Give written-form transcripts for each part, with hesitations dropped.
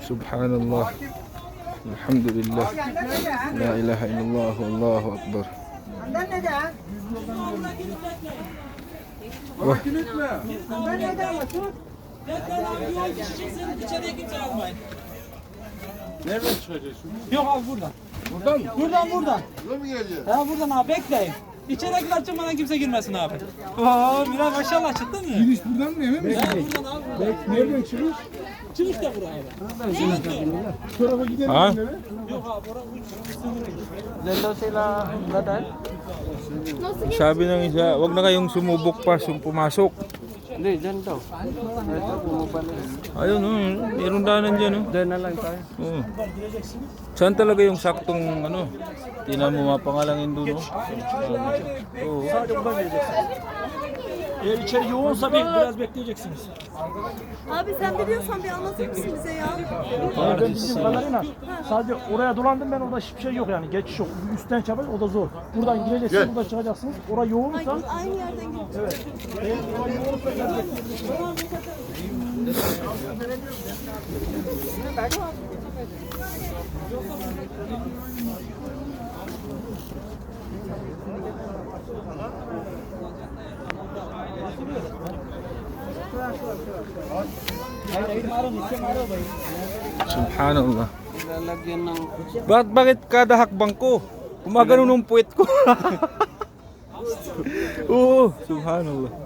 Subhanallah. Alhamdulillah. La ilaha illallah. Allahu akbar. Vah. Nereden çıkacaksın? Yok abi buradan. Buradan mı? Buradan. Buradan mı geleceğiz? Ha buradan abi bekleyin. İçeri açmadan kimse girmesin abi. Oo Miray maşallah çıktı mı? Giriş buradan mı emin misin? Ha buradan abi. Nereden çıkış? Çıkış da buraya abi. Şu tarafa gidelim. Ha? Yok abi orası Lalo sila dadaan? Sabi ng isa, wag na kayong sumubok pa pumasok. Hindi, dyan daw. Ito, bumaba na. Ayun, mayroong daanan dyan. Dyan na lang tayo. Oo. Saan talaga yung saktong ano? Tingnan mo mapangalangin doon. Oo. Eğer içeri yoğunsa biraz bekleyeceksiniz. Abi sen biliyorsan bir anlatır mısın bize ya? Ben bildiğim kadarıyla sadece oraya dolandım ben orada hiçbir şey yok yani geçiş yok. Üstten çabayız o da zor. Buradan gireceksiniz buradan çıkacaksınız. Oraya yoğunsa Aynı yerden gidiyoruz. evet. Eğer oraya yoğunsa biraz Subhanallah. Lalagyan ng... Bakit kada hakbang ko? Gumagano ng puwet ko. Oo, subhanallah.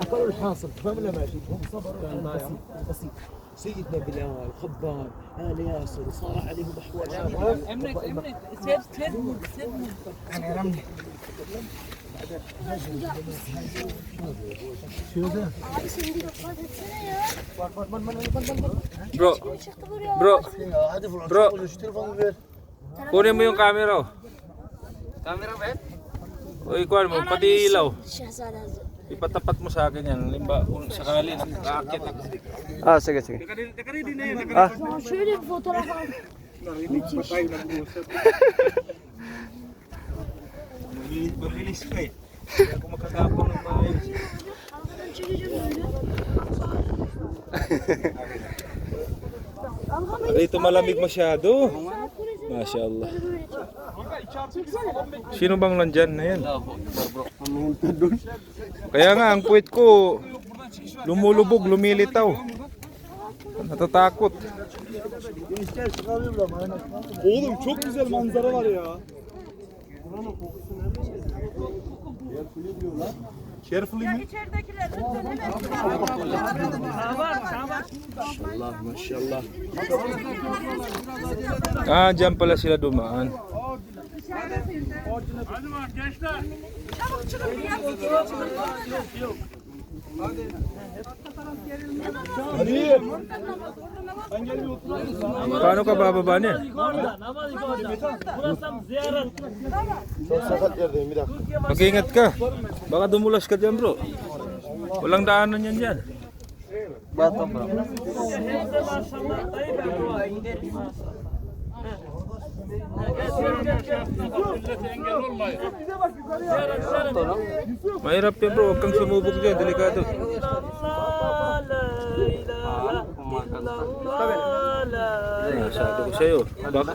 أقل الحاصل فهم لا ماشي هم صبروا كان بسيط سيدنا بلال خبان آل ياسر صار عليهم أحوال Emre Abi şimdi dikkat etsene ya. Bro, Kim çıktı buraya? bro, هذا فلان bro, شو تليفون غير kunin mo yung camera. Oh. Camera ba? O ikuan mo, pati ilaw. Şehzade Hazretleri. Ipatapat mo sa akin yan. Limba, kung sakali, nakakakit ako. Ah, sige, sige. Ya şöyle bir fotoğraf al. Mabilis ko eh. Hindi ako makagapang ng maayos. Arkadan çekeceğim böyle. Dito malamig masyado. Masya Allah. Sino bang nandyan na yan? Kaya nga, ang puwet ko lumulubog, lumilitaw. Natatakot. Oğlum çok güzel manzara var ya. Carefully mi? Maşallah maşallah. Ah, dyan pala sila dumaan. Hadi. Paano ka bababa niya? Çok sakat yerdeyim bir dakika. Mag-ingat ka. Baka dumulas ka dyan, bro. Walang daanan yan dyan. Bato bro. Mahirap yan, bro. Huwag kang sumubok dyan. Delikado. Sabi ko sa'yo. Baka...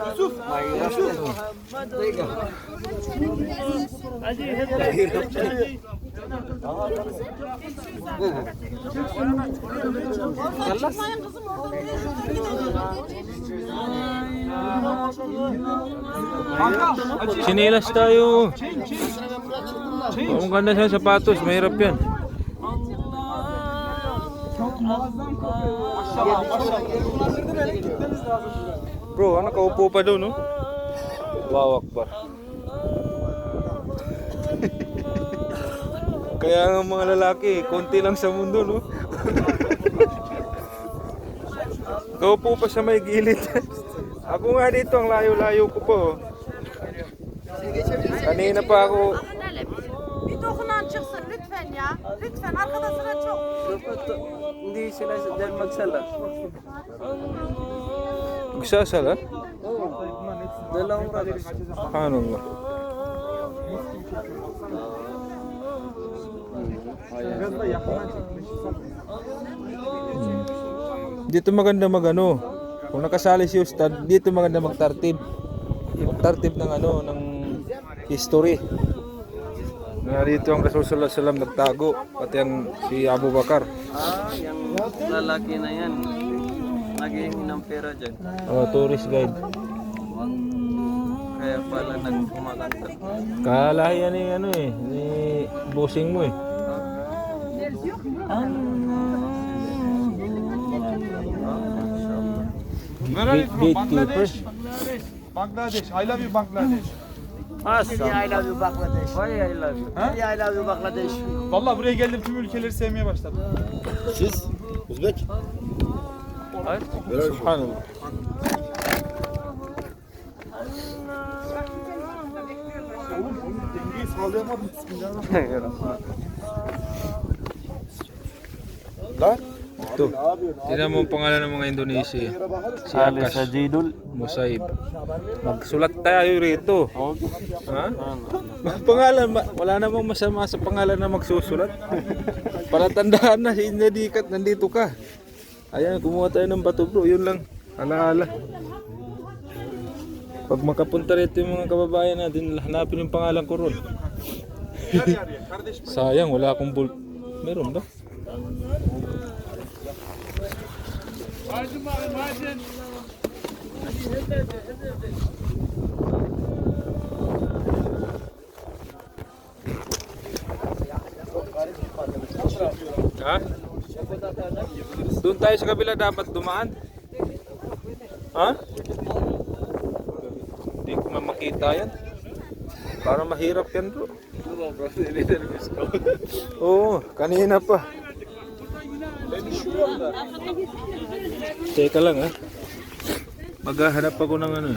Sinilas tayo. Ang ganda sa sapatos. Mahirap yan. Bro, nakaupo pa doon, no? Wow, Akbar. Kaya nga mga lalaki, konti lang sa mundo, no? Kaupo pa sa may gilid. Ako nga dito, ang layo-layo ko po. Kanina pa ako. Bir dokunan çıksın lütfen ya. Lütfen arkada sıra çok. Hindi sila dahil magsala. Magsasala? Dalawang oras. Paano nga? Dito maganda magano. Kung nakasali si Ustad, dito maganda magtartib. Magtartib ng ano, ng history. Na dito ang Rasul sallallahu alaihi wasallam nagtago, pati ang si Abu Bakar. Yung lalaki na yan. Naghihingi ng pera dyan. Tourist guide. Kaya pala nagkumakanta. Kalahiyan ni ano eh, ni bossing mo eh. Where are you from? Gatekeeper. Bangladesh? Bangladesh. I love you Bangladesh. I love you Bangladesh. Why I love you? I love you Bangladesh. Vallahi buraya geldim tüm ülkeleri sevmeye başladım. Siz? Uzbek? Subhanallah. Dengeyi sağlayamadım. Bismillahirrahmanirrahim. Ito. Tingnan mo ang pangalan ng mga Indonesia. Si Akash Sajidul. Musaib. Magsulat tayo rito. Ha? Pangalan, wala namang masama sa pangalan na magsusulat. Para tandaan na, hindi ka, nandito ka. Ayan, kumuha tayo ng bato bro. Yun lang. Alaala. Pag makapunta rito yung mga kababayan natin, hanapin yung pangalan ko ron. Sayang, wala akong bul... Meron ba? Ha? Doon tayo sa kabila dapat dumaan. Ha? Hindi ko makita yan. Para mahirap yan bro. Oo, kanina pa. Teka lang ha. Maghahanap ako ng ano.